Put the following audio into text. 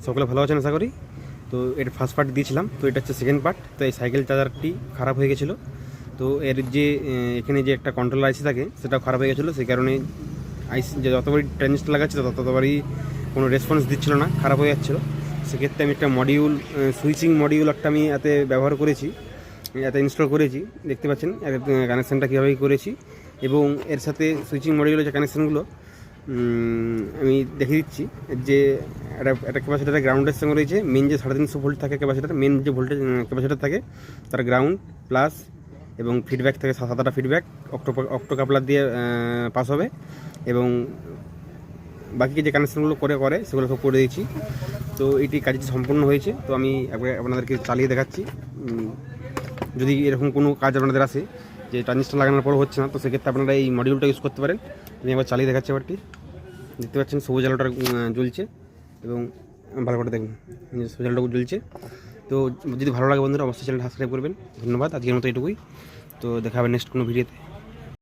সকলে ভালো আছেন আশা করি। তো এর ফার্স্ট পার্ট দিয়েছিলাম, তো এটা হচ্ছে সেকেন্ড পার্ট। তো এই সাইকেল চার্জারটি খারাপ হয়ে গেছিলো। তো এর যে এখানে যে একটা কন্ট্রোল আইসি থাকে সেটাও খারাপ হয়ে গেছিলো। সেই কারণে আইসি যে যতবারই ট্রানজিস্টার লাগাচ্ছিল ততবারই কোনো রেসপন্স দিচ্ছিলো না, খারাপ হয়ে যাচ্ছিলো। সেক্ষেত্রে আমি একটা মডিউল, সুইচিং মডিউল একটা আমি এতে ব্যবহার করেছি, এতে ইনস্টল করেছি। দেখতে পাচ্ছেন কানেকশানটা কীভাবে করেছি, এবং এর সাথে সুইচিং মডিউলের যে কানেকশানগুলো আমি দেখিয়ে দিচ্ছি। যে একটা ক্যাপাসিটার গ্রাউন্ডের সঙ্গে রয়েছে, মেন যে 350 ভোল্ট থাকে ক্যাপাসিটার, মেন যে ভোল্টেজ ক্যাপাসিটার থাকে তার গ্রাউন্ড প্লাস, এবং ফিডব্যাক থাকে 7টা ফিডব্যাক অক্টো কাপলার দিয়ে পাস হবে, এবং বাকি যে কানেকশানগুলো করে সেগুলো সব করে দিয়েছি। তো এটি কাজটি সম্পূর্ণ হয়েছে। তো আমি আপনাদেরকে চালিয়ে দেখাচ্ছি। যদি এরকম কোনো কাজ আপনাদের আসে যে ট্রানজিস্টার লাগানোর পর হচ্ছে না, তো সেক্ষেত্রে আপনারা এই মডিউলটা ইউজ করতে পারেন। আমি একবার চালিয়ে দেখাচ্ছি। এবারটি দেখতে পাচ্ছেন সবুজ আলোটা জ্বলছে, এবং ভালো করে দেখুন সবুজ আলোটা জ্বলছে। তো যদি ভালো লাগে বন্ধুরা অবশ্যই চ্যানেলটা সাবস্ক্রাইব করবেন। ধন্যবাদ, আজকের মতো এটুকুই। তো দেখা হবে নেক্সট কোনো ভিডিওতে।